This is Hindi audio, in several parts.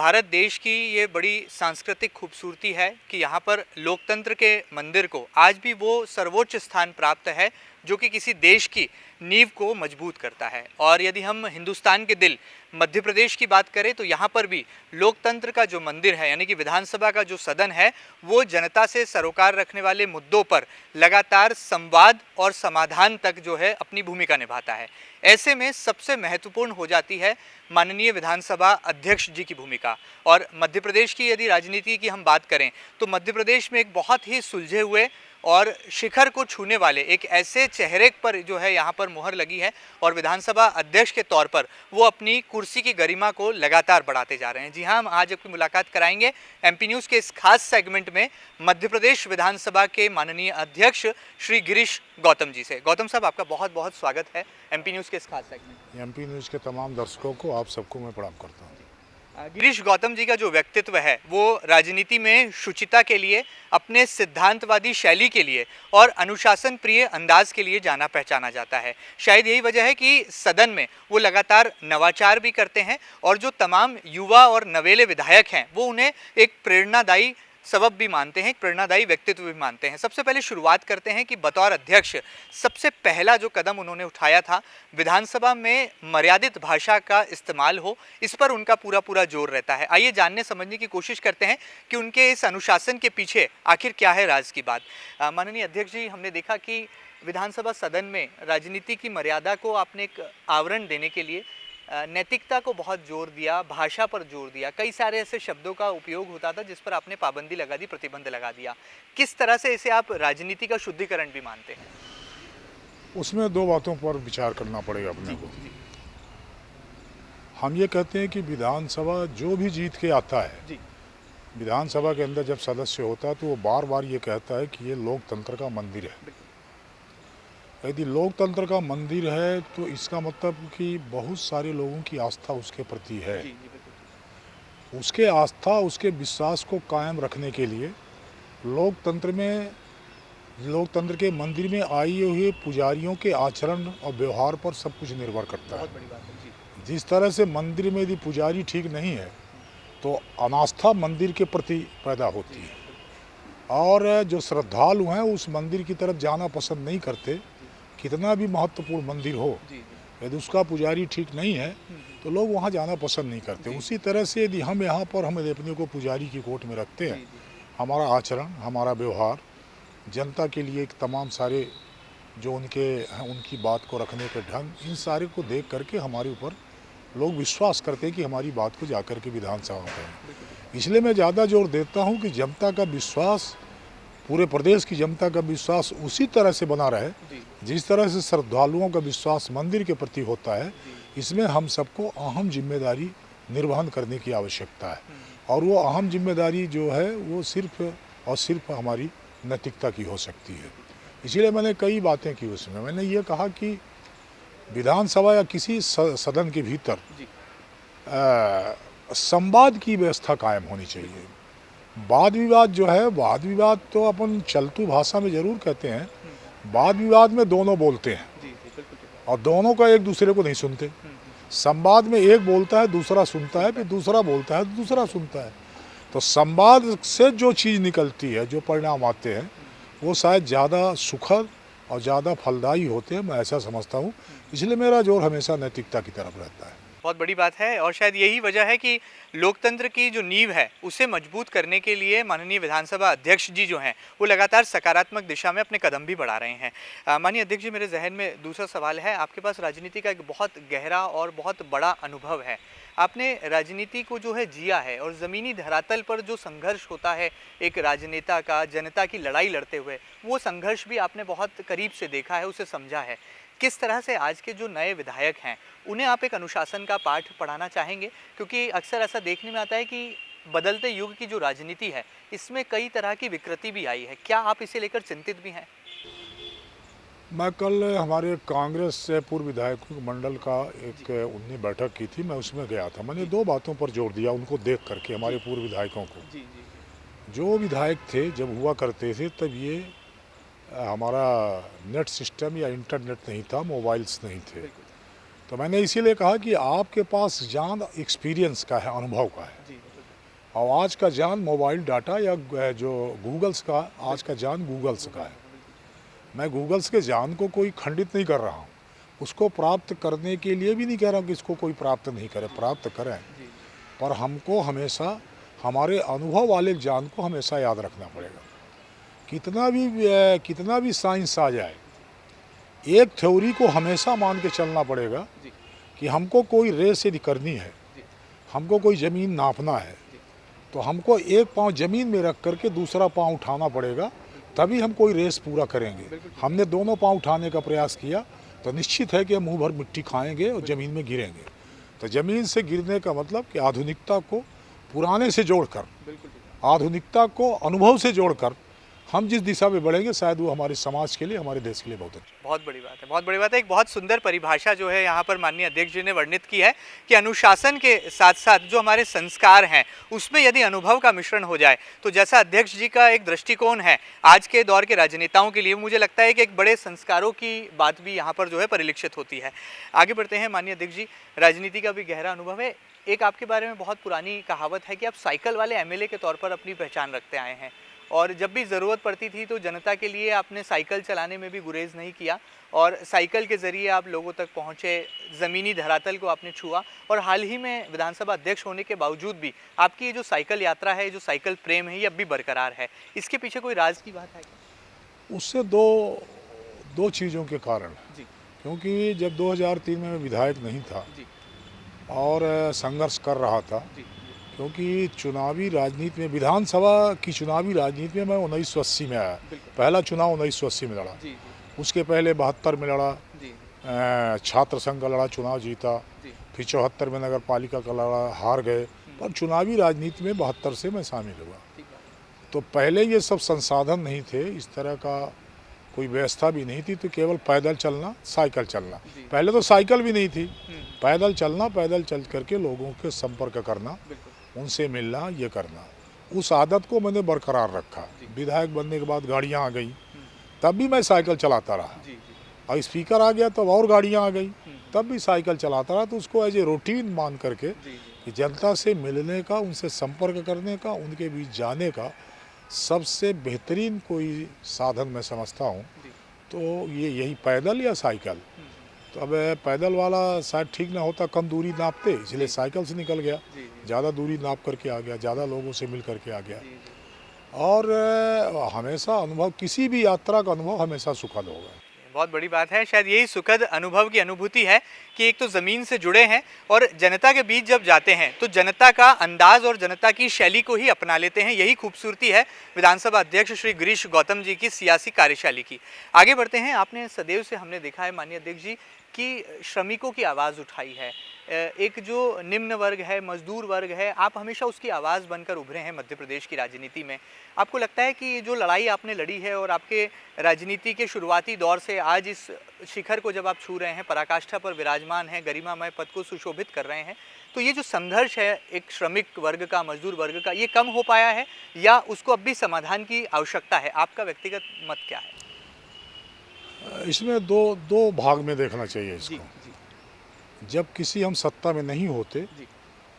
भारत देश की ये बड़ी सांस्कृतिक खूबसूरती है कि यहाँ पर लोकतंत्र के मंदिर को आज भी वो सर्वोच्च स्थान प्राप्त है जो कि किसी देश की नींव को मजबूत करता है। और यदि हम हिंदुस्तान के दिल मध्य प्रदेश की बात करें तो यहाँ पर भी लोकतंत्र का जो मंदिर है यानी कि विधानसभा का जो सदन है वो जनता से सरोकार रखने वाले मुद्दों पर लगातार संवाद और समाधान तक जो है अपनी भूमिका निभाता है। ऐसे में सबसे महत्वपूर्ण हो जाती है माननीय विधानसभा अध्यक्ष जी की भूमिका। और मध्य प्रदेश की यदि राजनीति की हम बात करें तो मध्य प्रदेश में एक बहुत ही सुलझे हुए और शिखर को छूने वाले एक ऐसे चेहरे पर जो है यहाँ पर मुहर लगी है और विधानसभा अध्यक्ष के तौर पर वो अपनी कुर्सी की गरिमा को लगातार बढ़ाते जा रहे हैं। जी हाँ, हम आज आपकी मुलाकात कराएंगे एमपी न्यूज़ के इस खास सेगमेंट में मध्य प्रदेश विधानसभा के माननीय अध्यक्ष श्री गिरीश गौतम जी से। गौतम साहब, आपका बहुत बहुत स्वागत है एमपी न्यूज़ के इस खास सेगमेंट। एमपी न्यूज़ के तमाम दर्शकों को, आप सबको मैं प्रणाम करता हूँ। गिरीश गौतम जी का जो व्यक्तित्व है वो राजनीति में शुचिता के लिए, अपने सिद्धांतवादी शैली के लिए और अनुशासन प्रिय अंदाज के लिए जाना पहचाना जाता है। शायद यही वजह है कि सदन में वो लगातार नवाचार भी करते हैं और जो तमाम युवा और नवेले विधायक हैं वो उन्हें एक प्रेरणादायी सबब भी मानते हैं, एक प्रेरणादायी व्यक्तित्व भी मानते हैं। सबसे पहले शुरुआत करते हैं कि बतौर अध्यक्ष सबसे पहला जो कदम उन्होंने उठाया था विधानसभा में मर्यादित भाषा का इस्तेमाल हो, इस पर उनका पूरा पूरा जोर रहता है। आइए जानने समझने की कोशिश करते हैं कि उनके इस अनुशासन के पीछे आखिर क्या है राज की बात। माननीय अध्यक्ष जी, हमने देखा कि विधानसभा सदन में राजनीति की मर्यादा को आपने एक आवरण देने के लिए नैतिकता को बहुत जोर दिया, भाषा पर जोर दिया। कई सारे ऐसे शब्दों का उपयोग होता था जिस पर आपने पाबंदी लगा दी, प्रतिबंध लगा दिया। किस तरह से इसे आप राजनीति का शुद्धिकरण भी मानते हैं? उसमें दो बातों पर विचार करना पड़ेगा अपने को। हम ये कहते हैं कि विधानसभा जो भी जीत के आता है, विधानसभा के अंदर जब सदस्य होता है तो वो बार बार ये कहता है कि ये लोकतंत्र का मंदिर है। यदि लोकतंत्र का मंदिर है तो इसका मतलब कि बहुत सारे लोगों की आस्था उसके प्रति है। उसके आस्था, उसके विश्वास को कायम रखने के लिए लोकतंत्र के मंदिर में आए हुए पुजारियों के आचरण और व्यवहार पर सब कुछ निर्भर करता है। जिस तरह से मंदिर में यदि पुजारी ठीक नहीं है तो अनास्था मंदिर के प्रति पैदा होती है और जो श्रद्धालु हैं उस मंदिर की तरफ जाना पसंद नहीं करते। कितना भी महत्वपूर्ण मंदिर हो, यदि उसका पुजारी ठीक नहीं है तो लोग वहाँ जाना पसंद नहीं करते। उसी तरह से यदि हम यहाँ पर अपने को पुजारी की कोट में रखते हैं, हमारा आचरण, हमारा व्यवहार जनता के लिए एक तमाम सारे जो उनकी बात को रखने के ढंग, इन सारे को देख करके हमारे ऊपर लोग विश्वास करते हैं कि हमारी बात को जाकर के विधानसभा में करें। इसलिए मैं ज़्यादा जोर देता हूँ कि जनता का विश्वास, पूरे प्रदेश की जनता का विश्वास उसी तरह से बना रहे जिस तरह से श्रद्धालुओं का विश्वास मंदिर के प्रति होता है। इसमें हम सबको अहम जिम्मेदारी निर्वहन करने की आवश्यकता है और वो अहम जिम्मेदारी जो है वो सिर्फ और सिर्फ हमारी नैतिकता की हो सकती है। इसीलिए मैंने कई बातें की। उसमें मैंने ये कहा कि विधानसभा या किसी सदन के भीतर संवाद की व्यवस्था कायम होनी चाहिए। वाद विवाद जो है, वाद विवाद तो अपन चलतू भाषा में जरूर कहते हैं। वाद विवाद में दोनों बोलते हैं और दोनों का एक दूसरे को नहीं सुनते। संवाद में एक बोलता है, दूसरा सुनता है, फिर दूसरा बोलता है तो दूसरा सुनता है। तो संवाद से जो चीज़ निकलती है, जो परिणाम आते हैं, वो शायद ज़्यादा सुखद और ज़्यादा फलदायी होते हैं, मैं ऐसा समझता हूँ। इसलिए मेरा जोर हमेशा नैतिकता की तरफ रहता है। बहुत बड़ी बात है और शायद यही वजह है कि लोकतंत्र की जो नींव है उसे मजबूत करने के लिए माननीय विधानसभा अध्यक्ष जी जो हैं वो लगातार सकारात्मक दिशा में अपने कदम भी बढ़ा रहे हैं। माननीय अध्यक्ष जी, मेरे जहन में दूसरा सवाल है। आपके पास राजनीति का एक बहुत गहरा और बहुत बड़ा अनुभव है। आपने राजनीति को जो है जिया है और ज़मीनी धरातल पर जो संघर्ष होता है एक राजनेता का जनता की लड़ाई लड़ते हुए, वो संघर्ष भी आपने बहुत करीब से देखा है, उसे समझा है। किस तरह से आज के जो नए विधायक हैं उन्हें आप एक अनुशासन का पाठ पढ़ाना चाहेंगे? क्योंकि अक्सर ऐसा देखने में आता है कि बदलते युग की जो राजनीति है इसमें कई तरह की विकृति भी आई है। क्या आप इसे लेकर चिंतित भी हैं? मैं कल हमारे कांग्रेस से पूर्व विधायकों मंडल का एक उन्होंने बैठक की थी, मैं उसमें गया था। मैंने दो बातों पर जोर दिया उनको देख करके, हमारे पूर्व विधायकों को। जो विधायक थे जब हुआ करते थे तब ये हमारा नेट सिस्टम या इंटरनेट नहीं था, मोबाइल्स नहीं थे। तो मैंने इसीलिए कहा कि आपके पास ज्ञान एक्सपीरियंस का है, अनुभव का है। और आज का जान मोबाइल डाटा या जो गूगल्स का, आज का जान गूगल्स का है। मैं गूगल्स के जान को कोई खंडित नहीं कर रहा हूँ, उसको प्राप्त करने के लिए भी नहीं कह रहा हूँ कि इसको कोई प्राप्त नहीं करे, प्राप्त करें, पर हमको हमेशा हमारे अनुभव वाले ज्ञान को हमेशा याद रखना पड़ेगा। कितना भी साइंस आ जाए, एक थ्योरी को हमेशा मान के चलना पड़ेगा कि हमको कोई रेस यदि करनी है, हमको कोई ज़मीन नापना है, तो हमको एक पाँव ज़मीन में रख करके दूसरा पाँव उठाना पड़ेगा, तभी हम कोई रेस पूरा करेंगे। हमने दोनों पाँव उठाने का प्रयास किया तो निश्चित है कि हम मुँह भर मिट्टी खाएंगे और ज़मीन में गिरेंगे। तो ज़मीन से गिरने का मतलब कि आधुनिकता को पुराने से जोड़कर, आधुनिकता को अनुभव से जोड़कर हम जिस दिशा में बढ़ेंगे, शायद वो हमारे समाज के लिए, हमारे देश के लिए बहुत अच्छा। बहुत बड़ी बात है, बहुत बड़ी बात है। एक बहुत सुंदर परिभाषा जो है यहाँ पर माननीय अध्यक्ष जी ने वर्णित की है कि अनुशासन के साथ साथ जो हमारे संस्कार हैं उसमें यदि अनुभव का मिश्रण हो जाए, तो जैसा अध्यक्ष जी का एक दृष्टिकोण है आज के दौर के राजनेताओं के लिए, मुझे लगता है कि एक बड़े संस्कारों की बात भी यहाँ पर जो है परिलक्षित होती है। आगे बढ़ते हैं माननीय अध्यक्ष जी, राजनीति का भी गहरा अनुभव है। एक आपके बारे में बहुत पुरानी कहावत है कि आप साइकिल वाले एमएलए के तौर पर अपनी पहचान रखते आए हैं, और जब भी ज़रूरत पड़ती थी तो जनता के लिए आपने साइकिल चलाने में भी गुरेज नहीं किया, और साइकिल के ज़रिए आप लोगों तक पहुँचे, ज़मीनी धरातल को आपने छुआ, और हाल ही में विधानसभा अध्यक्ष होने के बावजूद भी आपकी ये जो साइकिल यात्रा है, जो साइकिल प्रेम है, ये अब भी बरकरार है। इसके पीछे कोई राज की बात है क्या? उससे दो चीज़ों के कारण, क्योंकि जब 2003 में मैं विधायक नहीं था और संघर्ष कर रहा था, क्योंकि चुनावी राजनीति में, विधानसभा की चुनावी राजनीति में मैं 1980 में आया। पहला चुनाव 1980 में लड़ा, उसके पहले 72 में लड़ा, छात्र संघ का लड़ा, चुनाव जीता, फिर 74 में नगर पालिका का लड़ा, हार गए, पर चुनावी राजनीति में 72 से मैं शामिल हुआ। तो पहले ये सब संसाधन नहीं थे, इस तरह का कोई व्यवस्था भी नहीं थी, तो केवल पैदल चलना, साइकिल चलना। पहले तो साइकिल भी नहीं थी, पैदल चलना, पैदल चल करके लोगों के संपर्क करना, उनसे मिलना, ये करना, उस आदत को मैंने बरकरार रखा। विधायक बनने के बाद गाड़ियाँ आ गई, तब भी मैं साइकिल चलाता रहा, और स्पीकर आ गया तब और गाड़ियाँ आ गई, तब भी साइकिल चलाता रहा। तो उसको एज ए रूटीन मान करके कि जनता से मिलने का, उनसे संपर्क करने का, उनके बीच जाने का सबसे बेहतरीन कोई साधन मैं समझता हूँ, तो ये यही पैदल या साइकिल। तो अब पैदल वाला शायद ठीक ना होता, कम दूरी नापते, इसलिए साइकिल से निकल गया, ज़्यादा दूरी नाप करके आ गया, ज़्यादा लोगों से मिल करके आ गया। और हमेशा अनुभव, किसी भी यात्रा का अनुभव हमेशा सुखद होगा। बहुत बड़ी बात है, शायद यही सुखद अनुभव की अनुभूति है कि एक तो ज़मीन से जुड़े हैं और जनता के बीच जब जाते हैं तो जनता का अंदाज और जनता की शैली को ही अपना लेते हैं। यही खूबसूरती है विधानसभा अध्यक्ष श्री गिरीश गौतम जी की सियासी कार्यशैली की। आगे बढ़ते हैं, आपने सदैव से, हमने देखा है माननीय अध्यक्ष जी कि श्रमिकों की आवाज़ उठाई है, एक जो निम्न वर्ग है, मजदूर वर्ग है, आप हमेशा उसकी आवाज़ बनकर उभरे हैं मध्य प्रदेश की राजनीति में। आपको लगता है कि ये जो लड़ाई आपने लड़ी है और आपके राजनीति के शुरुआती दौर से आज इस शिखर को जब आप छू रहे हैं, पराकाष्ठा पर विराजमान हैं, गरिमामय पद को सुशोभित कर रहे हैं, तो ये जो संघर्ष है एक श्रमिक वर्ग का, मजदूर वर्ग का, ये कम हो पाया है या उसको अब भी समाधान की आवश्यकता है? आपका व्यक्तिगत मत क्या है? इसमें दो भाग में देखना चाहिए इसको। जब किसी हम सत्ता में नहीं होते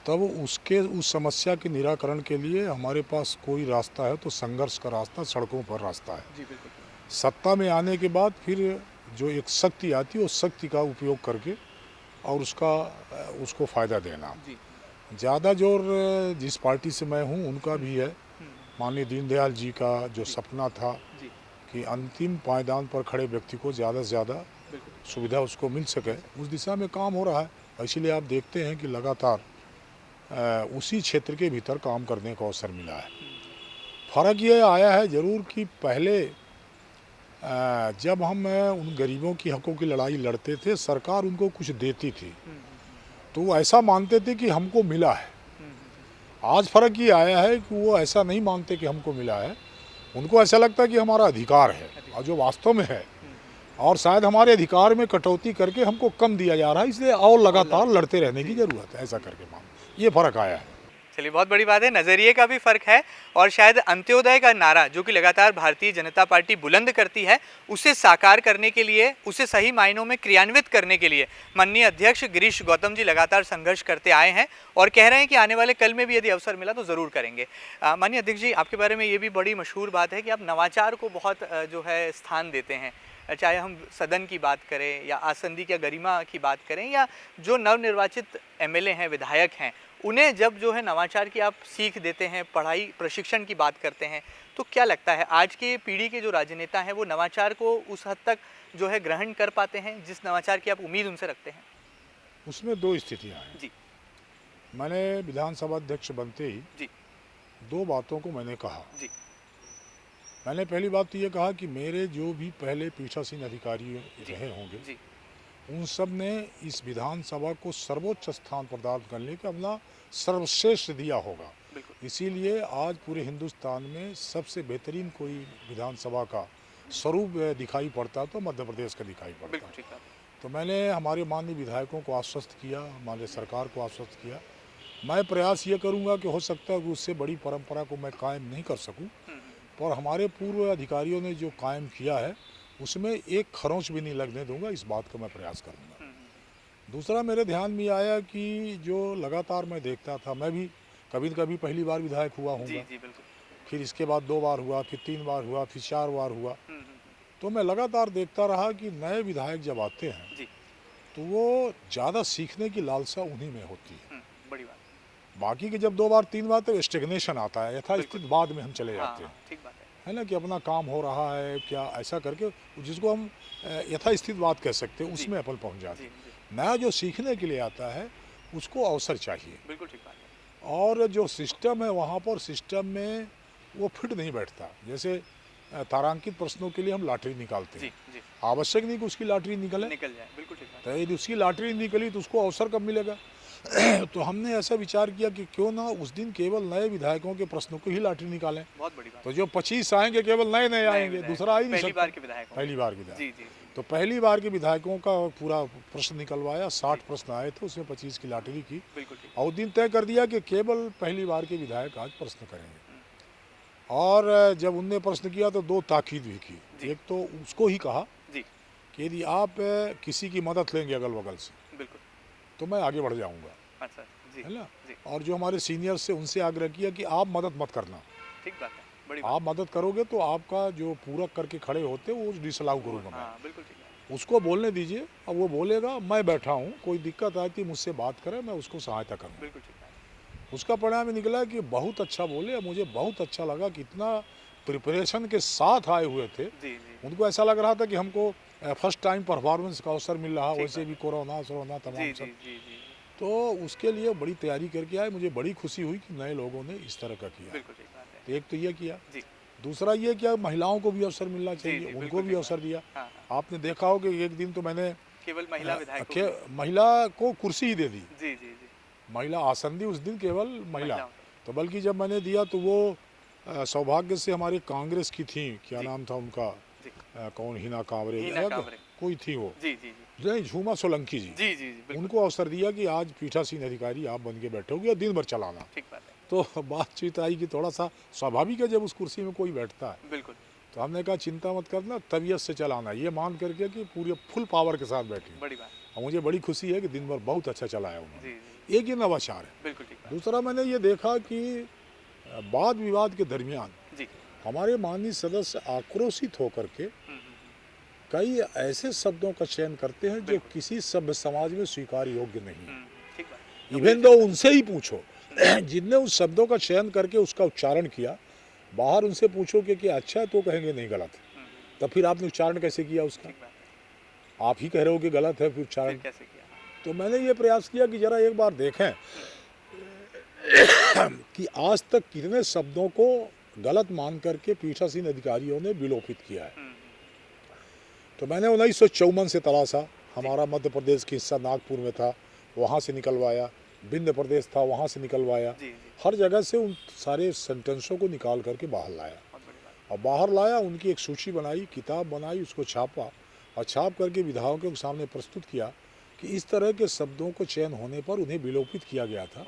तब उस समस्या के निराकरण के लिए हमारे पास कोई रास्ता है तो संघर्ष का रास्ता, सड़कों पर रास्ता है। सत्ता में आने के बाद फिर जो एक शक्ति आती है उस शक्ति का उपयोग करके और उसको फ़ायदा देना। ज़्यादा जोर जिस पार्टी से मैं हूँ उनका भी है, माननीय दीनदयाल जी का जो सपना था कि अंतिम पायदान पर खड़े व्यक्ति को ज़्यादा से ज़्यादा सुविधा उसको मिल सके, उस दिशा में काम हो रहा है। इसीलिए आप देखते हैं कि लगातार उसी क्षेत्र के भीतर काम करने का अवसर मिला है। फ़र्क ये आया है ज़रूर कि पहले जब हम उन गरीबों की हकों की लड़ाई लड़ते थे, सरकार उनको कुछ देती थी तो वो ऐसा मानते थे कि हमको मिला है। आज फ़र्क ये आया है कि वो ऐसा नहीं मानते कि हमको मिला है, उनको ऐसा लगता है कि हमारा अधिकार है, और जो वास्तव में है, और शायद हमारे अधिकार में कटौती करके हमको कम दिया जा रहा है, इसलिए और लगातार लड़ते रहने की ज़रूरत है, ऐसा करके मान, ये फ़र्क आया है। चलिए, बहुत बड़ी बात है, नज़रिए का भी फ़र्क है और शायद अंत्योदय का नारा जो कि लगातार भारतीय जनता पार्टी बुलंद करती है, उसे साकार करने के लिए, उसे सही मायनों में क्रियान्वित करने के लिए माननीय अध्यक्ष गिरीश गौतम जी लगातार संघर्ष करते आए हैं और कह रहे हैं कि आने वाले कल में भी यदि अवसर मिला तो ज़रूर करेंगे। माननीय अध्यक्ष जी, आपके बारे में ये भी बड़ी मशहूर बात है कि आप नवाचार को बहुत जो है स्थान देते हैं, चाहे हम सदन की बात करें या आसंदी या गरिमा की बात करें या जो नवनिर्वाचित एमएलए हैं, विधायक हैं, उन्हें जब जो है नवाचार की आप सीख देते हैं, पढ़ाई प्रशिक्षण की बात करते हैं, तो क्या लगता है आज की पीढ़ी के जो राजनेता हैं वो नवाचार को उस हद तक जो है ग्रहण कर पाते हैं जिस नवाचार की आप उम्मीद उनसे रखते हैं? उसमें दो स्थितियां हैं जी। मैंने विधानसभा अध्यक्ष बनते ही जी। दो बातों को मैंने कहा। जी। मैंने पहली बात तो ये कहा कि मेरे जो भी पहले पीठासीन अधिकारी रहे होंगे जी। उन सब ने इस विधानसभा को सर्वोच्च स्थान प्रदान करने का अपना सर्वश्रेष्ठ दिया होगा। इसीलिए आज पूरे हिंदुस्तान में सबसे बेहतरीन कोई विधानसभा का स्वरूप दिखाई पड़ता तो मध्य प्रदेश का दिखाई पड़ता। तो मैंने हमारे माननीय विधायकों को आश्वस्त किया, हमारे सरकार को आश्वस्त किया, मैं प्रयास ये करूँगा कि हो सकता है कि उससे बड़ी परंपरा को मैं कायम नहीं कर सकूँ, पर हमारे पूर्व अधिकारियों ने जो कायम किया है उसमें एक खरोंच भी नहीं लगने दूंगा, इस बात का मैं प्रयास करूंगा। दूसरा, मेरे ध्यान में आया कि जो लगातार मैं देखता था, मैं भी कभी न कभी पहली बार विधायक हुआ हूँगा, फिर इसके बाद 2 बार हुआ, फिर 3 बार हुआ, फिर 4 बार हुआ, तो मैं लगातार देखता रहा कि नए विधायक जब आते हैं तो वो ज़्यादा सीखने की लालसा उन्हीं में होती है। बड़ी बात। बाकी के जब 2 बार 3 बार तो स्टेग्नेशन आता है, यथास्थित बाद में हम चले जाते हैं। ठीक बात है ना, कि अपना काम हो रहा है क्या, ऐसा करके जिसको हम यथास्थित बात कह सकते हैं उसमें अपन पहुंच जाते हैं। नया जो सीखने के लिए आता है उसको अवसर चाहिए। बिल्कुल ठीक बात है। और जो सिस्टम है वहाँ पर सिस्टम में वो फिट नहीं बैठता। जैसे तारांकित प्रश्नों के लिए हम लॉटरी निकालते हैं, आवश्यक नहीं कि उसकी लॉटरी निकल जाए। बिल्कुल ठीक बात। तो यदि उसकी लॉटरी निकली तो उसको अवसर कब मिलेगा? तो हमने ऐसा विचार किया कि क्यों ना उस दिन केवल नए विधायकों के प्रश्नों को ही लॉटरी निकालें। बहुत बड़ी बात। तो जो 25 आएंगे केवल नए नए आएंगे, दूसरा आ ही नहीं सकता। पहली बार के विधायक। जी। तो पहली बार के विधायकों का पूरा प्रश्न निकलवाया, 60 प्रश्न आए थे, उसमें 25 की लॉटरी की और दिन तय कर दिया कि केवल पहली बार के विधायक आज प्रश्न करेंगे। और जब उनने प्रश्न किया तो 2 ताकीद भी की। एक तो उसको ही कहा कि यदि आप किसी की मदद लेंगे अगल बगल से तो मैं आगे बढ़ जाऊंगा। अच्छा, है ना। और जो हमारे सीनियर से उनसे आग्रह किया कि आप मदद मत करना। ठीक बात है। बड़ी आप मदद करोगे तो आपका जो पूरक करके खड़े होते वो डिसअलाउ करूँगा मैं। बिल्कुल ठीक है। उसको बोलने दीजिए, अब वो बोलेगा, मैं बैठा हूँ, कोई दिक्कत आती मुझसे बात करे, मैं उसको सहायता करूँगा। बिल्कुल ठीक है। उसका परिणाम निकला कि बहुत अच्छा बोले। मुझे बहुत अच्छा लगा कि इतना प्रिपरेशन के साथ आए हुए थे। उनको ऐसा लग रहा था कि हमको फर्स्ट टाइम परफॉर्मेंस का अवसर मिल रहा, वैसे भी कोरोना तमाम सब। तो उसके लिए बड़ी तैयारी करके आए। मुझे बड़ी खुशी हुई कि नए लोगों ने इस तरह का किया। तो एक तो ये किया। दूसरा ये किया, महिलाओं को भी अवसर मिलना चाहिए, उनको भी अवसर दिया। आपने देखा हो कि एक दिन तो मैंने केवल महिला को कुर्सी ही दे दी। जी। महिला आसंदी उस दिन केवल महिला। तो बल्कि जब मैंने दिया तो वो सौभाग्य से हमारी कांग्रेस की थी, क्या नाम था उनका, कौन, हिना कांवरे कोई थी वो, नहीं, झूमा सोलंकी जी। उनको अवसर दिया कि आज पीठासीन अधिकारी आप बन के बैठोगे और दिन भर चलाना। तो बातचीत आई कि थोड़ा सा स्वाभाविक है जब उस कुर्सी में कोई बैठता है। तो हमने कहा चिंता मत करना, तबीयत से चलाना, ये मान करके कि पूरे फुल पावर के साथ बैठी। और मुझे बड़ी खुशी है कि दिन भर बहुत अच्छा चलाया उन्होंने। एक ये नवाचार है। दूसरा, मैंने ये देखा कि वाद विवाद के दरमियान हमारे माननीय सदस्य आक्रोशित होकर के कई ऐसे शब्दों का चयन करते हैं जो किसी सभ्य समाज में स्वीकार योग्य नहीं है। इवन दो उनसे ही पूछो जिनने उस शब्दों का चयन करके उसका उच्चारण किया, बाहर उनसे पूछो कि अच्छा है तो कहेंगे नहीं गलत है। तब फिर आपने उच्चारण कैसे किया उसका? आप ही कह रहे हो कि गलत है, फिर उच्चारण कैसे किया? तो मैंने ये प्रयास किया कि जरा एक बार देखें कि आज तक कितने शब्दों को गलत मान करके पीठासीन अधिकारियों ने विलोपित किया है। तो मैंने 1954 से तलाशा। हमारा मध्य प्रदेश की हिस्सा नागपुर में था, वहाँ से निकलवाया, विंध्य प्रदेश था, वहाँ से निकलवाया। हर जगह से उन सारे सेंटेंसों को निकाल करके बाहर लाया और बाहर लाया, उनकी एक सूची बनाई, किताब बनाई, उसको छापा और छाप करके विधायकों के सामने प्रस्तुत किया कि इस तरह के शब्दों को चयन होने पर उन्हें विलोपित किया गया था।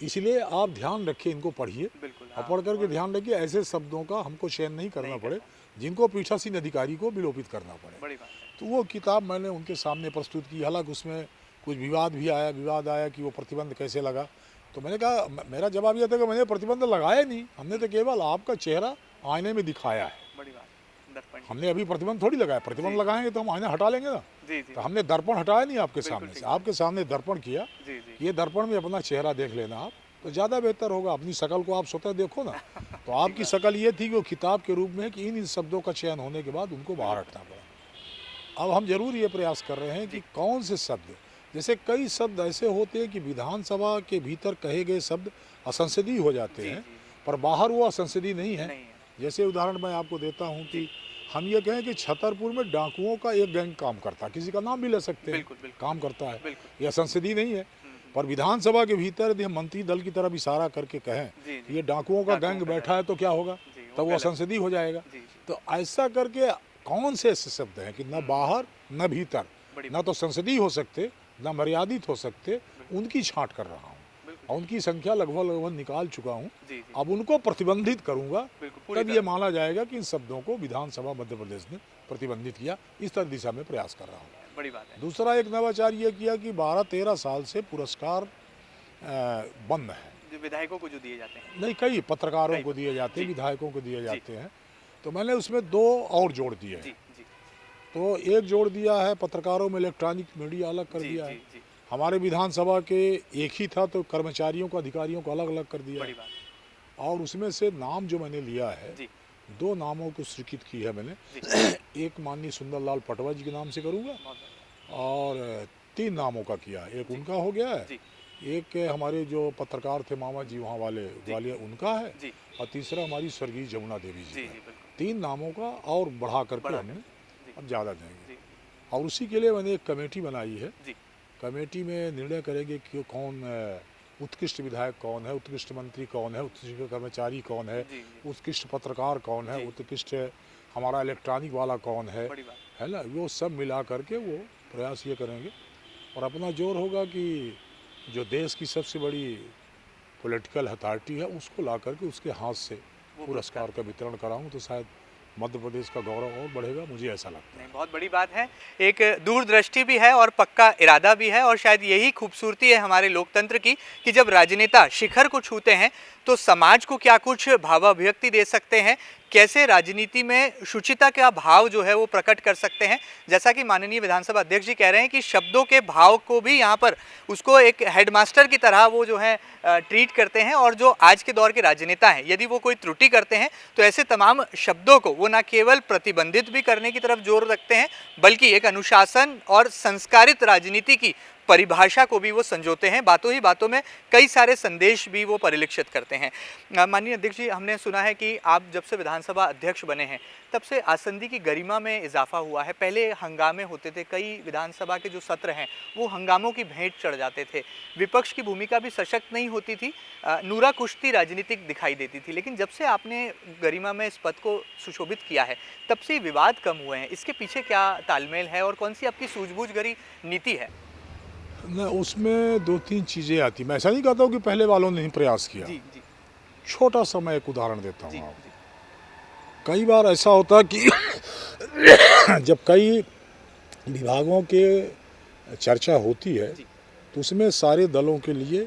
इसलिए आप ध्यान रखिए, इनको पढ़िए बिल्कुल। और हाँ, पढ़ करके ध्यान रखिए ऐसे शब्दों का हमको चयन नहीं करना नहीं पड़े करना। जिनको पीठासीन अधिकारी को विलोपित करना पड़े। बड़ी बात है। तो वो किताब मैंने उनके सामने प्रस्तुत की। हालांकि उसमें कुछ विवाद आया कि वो प्रतिबंध कैसे लगा। तो मैंने कहा, मेरा जवाब यह था कि मैंने प्रतिबंध लगाया नहीं, हमने तो केवल आपका चेहरा आईने में दिखाया है। बड़ी बात है। दर्पण। हमने अभी प्रतिबंध थोड़ी लगाया, प्रतिबंध जी। लगाएंगे तो हम आईना हटा लेंगे ना। जी, जी। तो हमने दर्पण हटाया नहीं आपके बिल्कुल सामने ठीक से, बात। आपके सामने दर्पण किया। जी, जी। ये दर्पण में अपना चेहरा देख लेना आप, तो ज़्यादा बेहतर होगा। अपनी शकल को आप स्वतः देखो ना। तो आपकी बात। शकल ये थी कि वो किताब के रूप में है कि इन शब्दों का चयन होने के बाद उनको बाहर हटना पड़ा। अब हम जरूर ये प्रयास कर रहे हैं कि कौन से शब्द, जैसे कई शब्द ऐसे होते हैं कि विधानसभा के भीतर कहे गए शब्द असंसदीय हो जाते जी, हैं, जी। पर बाहर वो असंसदीय नहीं है। नहीं है। जैसे उदाहरण मैं आपको देता हूँ कि हम ये कहें कि छतरपुर में डाकुओं का एक गैंग काम करता है, किसी का नाम भी ले सकते हैं, बिल्कुल, बिल्कुल। काम करता है, बिल्कुल। ये संसदीय नहीं है। पर विधानसभा के भीतर यदि हम मंत्री दल की तरफ इशारा करके कहें जी, कि जी। ये डाकुओं का डाकुओं गैंग का बैठा है तो क्या होगा, जी, वो तब वो गलत। असंसदीय हो जाएगा। जी, जी। तो ऐसा करके कौन से ऐसे शब्द हैं कि न बाहर न भीतर, बड़ी न तो संसदीय हो सकते न मर्यादित हो सकते, उनकी छांट कर रहा हूँ बिल्कुल। और उनकी संख्या लगभग निकाल चुका हूँ। जी, जी। अब उनको प्रतिबंधित करूंगा, बिल्कुल, पूरी तब ये तरह। माना जाएगा कि इन शब्दों को विधानसभा मध्य प्रदेश ने प्रतिबंधित किया। इस तरह दिशा में प्रयास कर रहा हूँ। बड़ी बात है। दूसरा एक नवाचार ये किया कि 12-13 साल से पुरस्कार बंद है। जो विधायकों को जो दिए जाते हैं। नहीं, कई पत्रकारों कई को दिए जाते हैं, जी। विधायकों को दिए जी। जाते हैं। तो मैंने उसमें 2 और जोड़ दिए जी, हैं। जी। तो एक जोड़ दिया है पत्रकारों में इलेक्ट्रॉनिक मीडिया अलग कर जी, दिया जी, है। जी। हमारे विधानसभा के एक ही था तो कर्मचारियों को, अधिकारियों को अलग अलग कर दिया बड़ी है। बात। और उसमें से नाम जो मैंने लिया है, जी, 2 नामों को स्वीकृत की है मैंने। जी। एक माननीय सुंदरलाल पटवा जी के नाम से करूँगा बहुत बढ़िया। और 3 नामों का किया। एक जी। उनका हो गया है, जी, एक हमारे जो पत्रकार थे मामा जी वहाँ वाले ग्वालियर, उनका है, जी। और तीसरा हमारी स्वर्गीय जमुना देवी जी जी, का जी, है। बिल्कुल। 3 नामों का और बढ़ा करके बढ़ा हमने जी, अब ज़्यादा देंगे। जी, और उसी के लिए मैंने एक कमेटी बनाई है। जी। कमेटी में निर्णय करेंगे कि कौन उत्कृष्ट विधायक कौन है, उत्कृष्ट मंत्री कौन है, उत्कृष्ट कर्मचारी कौन है, जी, जी। उत्कृष्ट पत्रकार कौन है, जी। उत्कृष्ट हमारा इलेक्ट्रॉनिक वाला कौन है बड़ी बात। है ना। वो सब मिला करके वो प्रयास ये करेंगे और अपना जोर होगा कि जो देश की सबसे बड़ी पॉलिटिकल अथॉरिटी है उसको ला करके उसके हाथ से वो पुरस्कार का वितरण कराऊं तो शायद मध्य प्रदेश का गौरव और बढ़ेगा, मुझे ऐसा लगता है। नहीं, बहुत बड़ी बात है। एक दूरदृष्टि भी है और पक्का इरादा भी है और शायद यही खूबसूरती है हमारे लोकतंत्र की कि जब राजनेता शिखर को छूते हैं तो समाज को क्या कुछ भावाभिव्यक्ति दे सकते हैं, कैसे राजनीति में शुचिता का भाव जो है वो प्रकट कर सकते हैं। जैसा कि माननीय विधानसभा अध्यक्ष जी कह रहे हैं कि शब्दों के भाव को भी यहाँ पर उसको एक हेडमास्टर की तरह वो जो है ट्रीट करते हैं और जो आज के दौर के राजनेता हैं यदि वो कोई त्रुटि करते हैं तो ऐसे तमाम शब्दों को वो न केवल प्रतिबंधित भी करने की तरफ जोर रखते हैं बल्कि एक अनुशासन और संस्कारित राजनीति की परिभाषा को भी वो संजोते हैं। बातों ही बातों में कई सारे संदेश भी वो परिलक्षित करते हैं। माननीय अध्यक्ष जी, हमने सुना है कि आप जब से विधानसभा अध्यक्ष बने हैं तब से आसंदी की गरिमा में इजाफा हुआ है। पहले हंगामे होते थे, कई विधानसभा के जो सत्र हैं वो हंगामों की भेंट चढ़ जाते थे, विपक्ष की भूमिका भी सशक्त नहीं होती थी, नूरा कुश्ती राजनीतिक दिखाई देती थी। लेकिन जब से आपने गरिमा में इस पद को सुशोभित किया है तब से विवाद कम हुए हैं। इसके पीछे क्या तालमेल है और कौन सी आपकी सूझबूझ भरी नीति है? न उसमें 2-3 चीज़ें आती। मैं ऐसा नहीं कहता हूँ कि पहले वालों ने नहीं प्रयास किया। जी, जी, छोटा सा मैं एक उदाहरण देता जी, हूँ आपको। जी, कई बार ऐसा होता है कि जब कई विभागों के चर्चा होती है जी, तो उसमें सारे दलों के लिए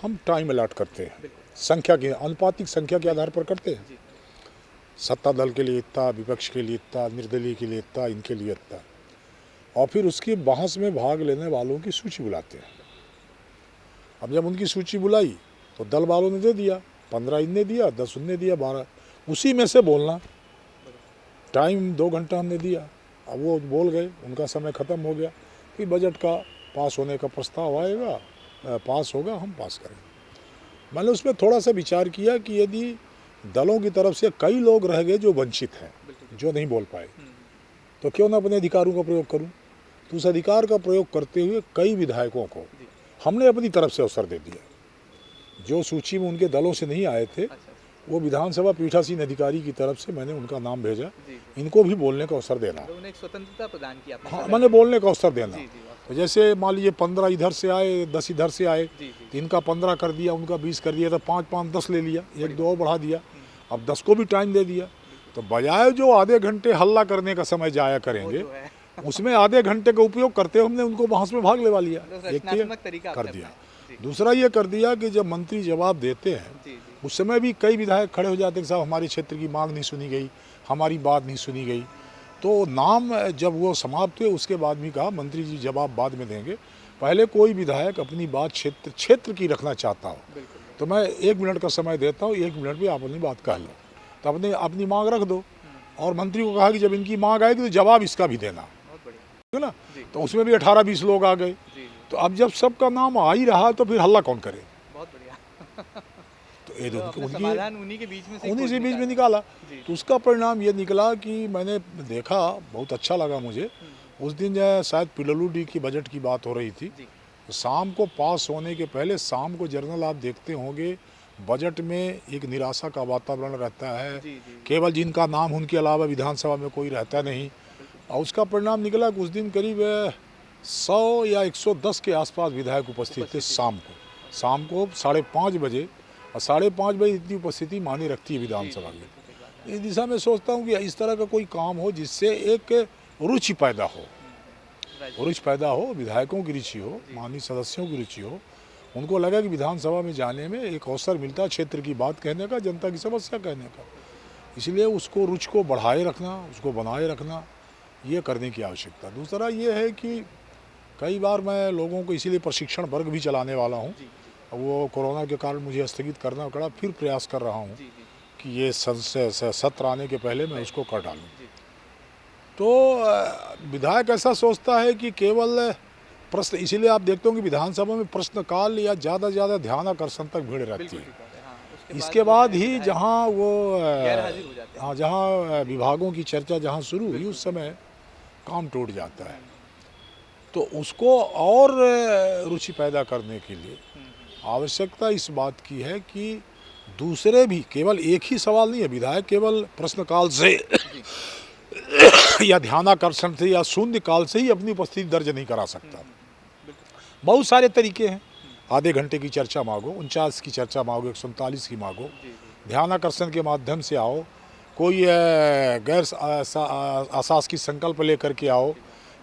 हम टाइम अलॉट करते हैं, बिल्कुल। संख्या के अनुपातिक संख्या के आधार पर करते हैं। जी, सत्ता दल के लिए इतना, विपक्ष के लिए इतना, निर्दलीय के लिए इतना, इनके लिए इतना, और फिर उसकी बहस में भाग लेने वालों की सूची बुलाते हैं। अब जब उनकी सूची बुलाई तो दल वालों ने दे दिया, 15 इनने दिया, 10 उनने दिया, 12, उसी में से बोलना। टाइम 2 घंटा हमने दिया, अब वो बोल गए, उनका समय ख़त्म हो गया। फिर बजट का पास होने का प्रस्ताव आएगा, पास होगा, हम पास करेंगे। मैंने उसमें थोड़ा सा विचार किया कि यदि दलों की तरफ से कई लोग रह गए जो वंचित हैं, जो नहीं बोल पाए, तो क्यों ना अपने अधिकारों का प्रयोग करूं। तो उस अधिकार का प्रयोग करते हुए कई विधायकों को हमने अपनी तरफ से अवसर दे दिया। जो सूची में उनके दलों से नहीं आए थे वो विधानसभा पीठासीन अधिकारी की तरफ से मैंने उनका नाम भेजा, जी, इनको भी बोलने का अवसर देना। तो उन्हें एक स्वतंत्रता प्रदान की आपने हाँ, सदन मैंने में। बोलने का अवसर देना। जी, जी, वाह। तो जैसे मान लीजिए 15 इधर से आए, 10 इधर से आए, जी, तो जी, इनका 15 कर दिया, उनका 20 कर दिया, तो 5-5 10 ले लिया, बड़ी 1-2 और बढ़ा दिया। हुँ, अब 10 को भी टाइम दे दिया। तो बजाय जो आधे घंटे हल्ला करने का समय जाया वो करेंगे, जो है उसमें आधे घंटे का उपयोग करते हमने उनको बहस में भाग लेवा लिया। मतलब एक तो ये रचनात्मक तरीका कर आपने दिया। अपनाया। जी, दूसरा ये कर दिया कि जब मंत्री जवाब देते हैं, जी, जी, उस समय भी कई विधायक खड़े हो जाते हैं कि साहब हमारे क्षेत्र की मांग नहीं सुनी गई, हमारी बात नहीं सुनी गई। तो नाम जब वो समाप्त हुए उसके बाद भी कहा मंत्री जी जवाब बाद में देंगे। पहले कोई विधायक अपनी बात क्षेत्र क्षेत्र की रखना चाहता हो बिल्कुल, तो मैं 1 मिनट का समय देता हूँ, 1 मिनट में आप अपनी बात कह लो, तो अपनी अपनी मांग रख दो। और मंत्री को कहा कि जब इनकी मांग आएगी तो जवाब इसका भी देना, बहुत बढ़िया। है ना। जी, तो उसमें भी 18-20 लोग आ गए। जी, जी, तो अब जब सबका नाम आ ही रहा तो फिर हल्ला कौन करे। बहुत बढ़िया। तो ये तो उनकी आपने समाधान उन्हीं के बीच में से ही उन्हीं खोज से बीच में निकाला। निकाला। जी, तो उसका परिणाम ये निकला कि मैंने देखा, बहुत अच्छा लगा मुझे। उस दिन शायद पीडब्ल्यूडी की बजट की बात हो रही थी। जी, तो शाम को पास होने के पहले शाम को जर्नल आप देखते होंगे, बजट में एक निराशा का वातावरण रहता है। जी, जी, केवल जिनका नाम उनके अलावा विधानसभा में कोई रहता नहीं। बिल्कुल। और उसका परिणाम निकला कि उस दिन करीब 100 या 110 के आसपास विधायक उपस्थित थे शाम को। शाम को 5:30 बजे, और 5:30 बजे इतनी उपस्थिति मायने रखती है जी, जी, विधानसभा में। बिल्कुल सही बात है। इस दिशा में सोचता हूँ कि इस तरह का कोई काम हो जिससे एक रुचि पैदा हो, राइट, रुचि पैदा हो, विधायकों की रुचि हो, जी। माननीय सदस्यों की रुचि हो। उनको लगा कि विधानसभा में जाने में एक अवसर मिलता है क्षेत्र की बात कहने का, जनता की समस्या कहने का। इसलिए उसको रुचि को बढ़ाए रखना, उसको बनाए रखना, ये करने की आवश्यकता। दूसरा ये है कि कई बार मैं लोगों को इसीलिए प्रशिक्षण वर्ग भी चलाने वाला हूँ। जी, वो कोरोना के कारण मुझे स्थगित करना पड़ा, फिर प्रयास कर रहा हूँ जी, जी, कि ये सत्र आने के पहले मैं उसको कर डालूँ। जी, तो विधायक ऐसा सोचता है कि केवल प्रश्न, इसीलिए आप देखते हो कि विधानसभा में प्रश्नकाल या ज़्यादा से ज़्यादा ध्यान आकर्षण तक भीड़ रहती बिल्कुल है। ठीक बात है। हाँ, उसके इसके जो बाद है ही विधायक जहाँ वो गैर हाजिर हो जाते हैं। हाँ, जहाँ विभागों की चर्चा जहाँ शुरू हुई बिल्कुल, उस समय काम टूट जाता है। तो उसको और रुचि पैदा करने के लिए आवश्यकता इस बात की है कि दूसरे भी, केवल एक ही सवाल नहीं है, विधायक केवल प्रश्नकाल से जी, या ध्यानाकर्षण से या शून्य काल से ही अपनी उपस्थिति दर्ज नहीं करा सकता। बिल्कुल, बहुत सारे तरीके हैं। आधे घंटे की चर्चा मांगो, 49 की चर्चा मांगो, 139 की मांगो, जी, जी, ध्यानाकर्षण के माध्यम से आओ, कोई अशासकीय संकल्प लेकर के आओ,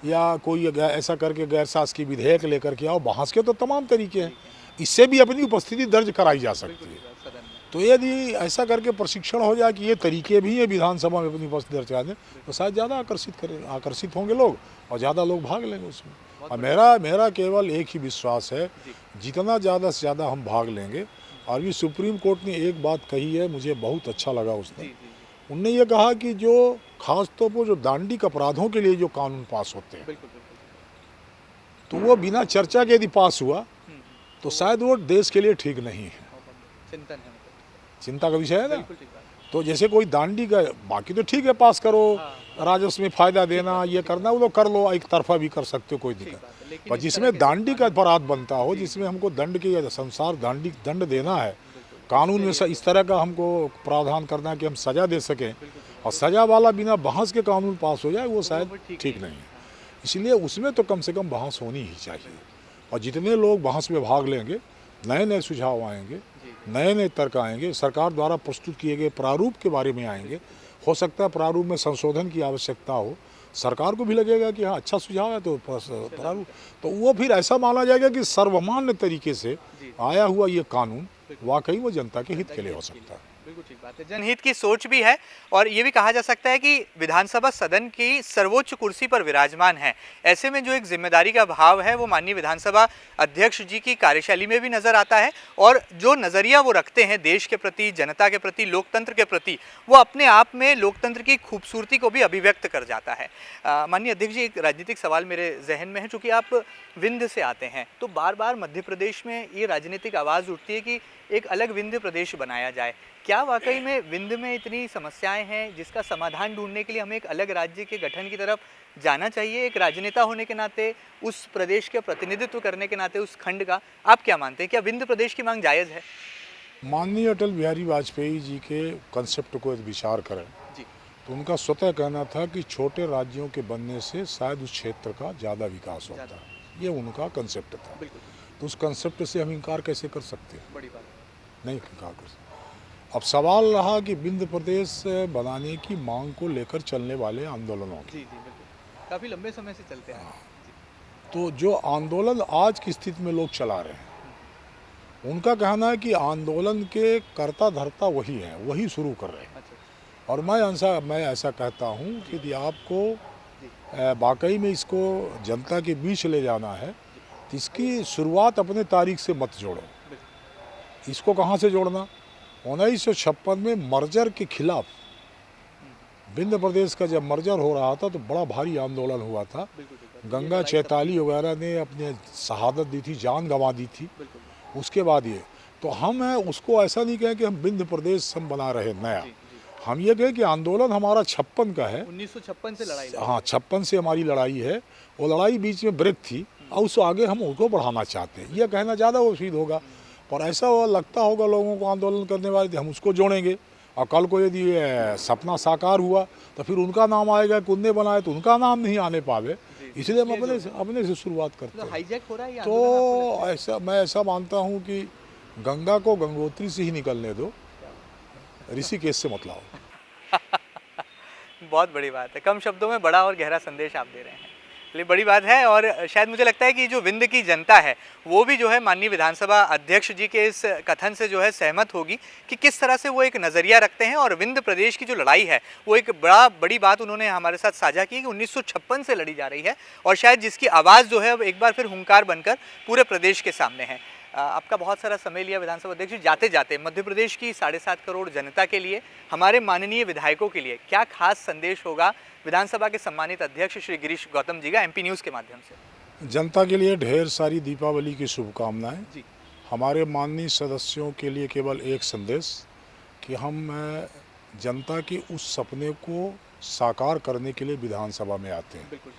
या कोई ऐसा करके गैर शासकीय विधेयक लेकर के आओ। बहस के तो तमाम तरीके हैं, इससे भी अपनी उपस्थिति दर्ज कराई जा सकती बिल्कुल है। ठीक बात, सदन में। तो यदि ऐसा करके प्रशिक्षण हो जाए कि ये तरीके भी हैं विधानसभा में अपनी उपस्थिति दर्ज कराने, तो शायद ज़्यादा आकर्षित होंगे लोग और ज़्यादा लोग भाग लेंगे उसमें। और मेरा केवल एक ही विश्वास है, जी, जितना ज़्यादा से ज़्यादा हम भाग लेंगे। और भी सुप्रीम कोर्ट ने एक बात कही है, मुझे बहुत अच्छा लगा जी, उसने। जी, जी, उनने ये कहा कि जो खास तौर पर जो दांडिक अपराधों के लिए जो कानून पास होते हैं, बिल्कुल, बिल्कुल। तो वो बिना चर्चा के यदि पास हुआ हुँ, तो शायद वो देश के लिए ठीक नहीं है। बहुत बढ़िया, चिंतन है मतलब। चिंता का विषय है ना। बिल्कुल ठीक बात है। तो जैसे कोई दांडी का, बाकी तो ठीक है पास करो, हाँ, राजस्व में फायदा देना, ये करना, वो तो कर लो, एक तरफा भी कर सकते हो, कोई ठीक दिक्कत। बात है, लेकिन पर इस जिसमें तरह के दांडी का कानून- अपराध बनता हो, जी, जिसमें हमको दंड के संसार दंड देना है, बिल्कुल, कानून में इसके लिए इस तरह का हमको प्रावधान करना है कि हम सजा दे सकें, बिल्कुल, बिल्कुल, और सजा वाला बिना बहस के कानून पास हो जाए, वो शायद वो ठीक नहीं है। हाँ, इसलिए उसमें तो कम से कम बहस होनी ही चाहिए। और जितने लोग बहस में भाग लेंगे, नए नए सुझाव आएंगे, जी, नए नए तर्क आएंगे, सरकार द्वारा प्रस्तुत किए गए प्रारूप के बारे में आएंगे। हो सकता है प्रारूप में संशोधन की आवश्यकता हो, सरकार को भी लगेगा कि हाँ अच्छा सुझाव है, तो प्रारूप, तो वो फिर ऐसा माना जाएगा कि सर्वमान्य तरीके से जी, आया हुआ ये कानून वाकई में जनता के हित के लिए हो सकता है। बिल्कुल ठीक बात है। जनहित की सोच भी है और ये भी कहा जा सकता है कि विधानसभा सदन की सर्वोच्च कुर्सी पर विराजमान है। ऐसे में जो एक जिम्मेदारी का भाव है वो माननीय विधानसभा अध्यक्ष जी की कार्यशैली में भी नजर आता है, और जो नजरिया वो रखते हैं देश के प्रति, जनता के प्रति, लोकतंत्र के प्रति, वो अपने आप में लोकतंत्र की खूबसूरती को भी अभिव्यक्त कर जाता है। माननीय अध्यक्ष जी, एक राजनीतिक सवाल मेरे जहन में है, चूंकि आप विंध्य से आते हैं, तो बार बार मध्य प्रदेश में ये राजनीतिक आवाज़ उठती है कि एक अलग विंध्य प्रदेश बनाया जाए। क्या वाकई में विंध्य में इतनी समस्याएं हैं जिसका समाधान ढूंढने के लिए हमें एक अलग राज्य के गठन की तरफ जाना चाहिए? एक राजनेता होने के नाते, उस प्रदेश के प्रतिनिधित्व करने के नाते, उस खंड का, आप क्या मानते हैं, क्या विंध्य प्रदेश की मांग जायज़ है? माननीय अटल बिहारी वाजपेयी जी के कंसेप्ट को यदि विचार करें जी। तो उनका स्वतः कहना था कि छोटे राज्यों के बनने से शायद उस क्षेत्र का ज़्यादा विकास होता है। ये उनका कंसेप्ट था। बिल्कुल। तो उस कंसेप्ट से हम इनकार कैसे कर सकते हैं? बड़ी बात। नहीं इनकार कर सकते। अब सवाल रहा कि विंध्य प्रदेश बनाने की मांग को लेकर चलने वाले आंदोलनों की। जी, बिल्कुल। काफ़ी लंबे समय से चलते हैं। तो जो आंदोलन आज की स्थिति में लोग चला रहे हैं, उनका कहना है कि आंदोलन के कर्ता धर्ता वही हैं, वही शुरू कर रहे हैं। अच्छा। और मैं ऐसा कहता हूँ कि यदि आपको वाकई में इसको जनता के बीच ले जाना है तो इसकी शुरुआत अपने तारीख से मत जोड़ो। इसको कहाँ से जोड़ना? 1956 में मर्जर के खिलाफ विंध्य प्रदेश का जब मर्जर हो रहा था तो बड़ा भारी आंदोलन हुआ था। गंगा चैताली वगैरह ने अपने शहादत दी थी, जान गंवा दी थी। उसके बाद ये तो हम उसको ऐसा नहीं कहें कि हम विंध्य प्रदेश हम बना रहे नया। हम ये कहें कि आंदोलन हमारा 56 का है। 1956 से लड़ाई। हाँ, 56 से हमारी लड़ाई है। वो लड़ाई बीच में ब्रेक थी और उससे आगे हम उसको बढ़ाना चाहते हैं। यह कहना ज़्यादा उचित होगा। पर ऐसा लगता होगा लोगों को आंदोलन करने वाले हम उसको जोड़ेंगे और कल को यदि सपना साकार हुआ तो फिर उनका नाम आएगा कि उनने बनाए तो उनका नाम नहीं आने पावे। इसलिए हम अपने से शुरुआत करते हैं। हाईजैक हो रहा है तो मैं ऐसा मानता हूँ कि गंगा को गंगोत्री से ही निकलने दो, ऋषिकेश से मत लाओ। बहुत बड़ी बात है। कम शब्दों में बड़ा और गहरा संदेश आप दे रहे हैं। ये बड़ी बात है और शायद मुझे लगता है कि जो विंध्य की जनता है वो भी जो है माननीय विधानसभा अध्यक्ष जी के इस कथन से जो है सहमत होगी कि किस तरह से वो एक नज़रिया रखते हैं। और विंध्य प्रदेश की जो लड़ाई है वो एक बड़ी बात उन्होंने हमारे साथ साझा की कि 1956 से लड़ी जा रही है और शायद जिसकी आवाज़ जो है अब एक बार फिर हुंकार बनकर पूरे प्रदेश के सामने है। आपका बहुत सारा समय लिया विधानसभा अध्यक्ष जी। जाते जाते मध्य प्रदेश की 7.5 करोड़ जनता के लिए, हमारे माननीय विधायकों के लिए क्या खास संदेश होगा विधानसभा के सम्मानित अध्यक्ष श्री गिरीश गौतम जी का एमपी न्यूज़ के माध्यम से? जनता के लिए ढेर सारी दीपावली की शुभकामनाएं। जी। हमारे माननीय सदस्यों के लिए केवल एक संदेश कि हम जनता के उस सपने को साकार करने के लिए विधानसभा में आते हैं। बिल्कुल।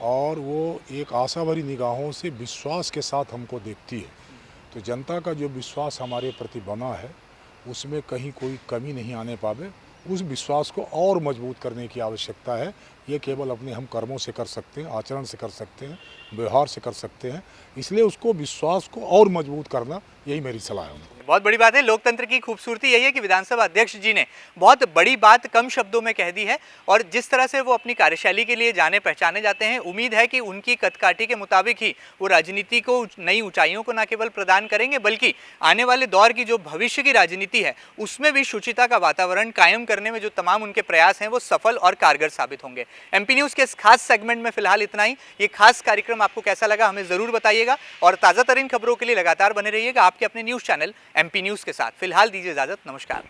और वो एक आशा भरी निगाहों से विश्वास के साथ हमको देखती है। तो जनता का जो विश्वास हमारे प्रति बना है उसमें कहीं कोई कमी नहीं आने पावे। उस विश्वास को और मजबूत करने की आवश्यकता है। ये केवल अपने हम कर्मों से कर सकते हैं, आचरण से कर सकते हैं, व्यवहार से कर सकते हैं। इसलिए उसको विश्वास को और मजबूत करना यही मेरी सलाह है उनको। बहुत बड़ी बात है। लोकतंत्र की खूबसूरती यही है कि विधानसभा अध्यक्ष जी ने बहुत बड़ी बात कम शब्दों में कह दी है और जिस तरह से वो अपनी कार्यशैली के लिए जाने पहचाने जाते हैं, उम्मीद है कि उनकी कदकाठी के मुताबिक ही वो राजनीति को नई ऊंचाइयों को न केवल प्रदान करेंगे बल्कि आने वाले दौर की जो भविष्य की राजनीति है उसमें भी शुचिता का वातावरण कायम करने में जो तमाम उनके प्रयास हैं वो सफल और कारगर साबित होंगे। एमपी न्यूज़ के इस खास सेगमेंट में फिलहाल इतना ही। ये खास कार्यक्रम आपको कैसा लगा हमें ज़रूर बताइएगा और ताज़ा तरीन खबरों के लिए लगातार बने रहिएगा आपके अपने न्यूज़ चैनल एमपी न्यूज़ के साथ। फिलहाल दीजिए इजाज़त। नमस्कार।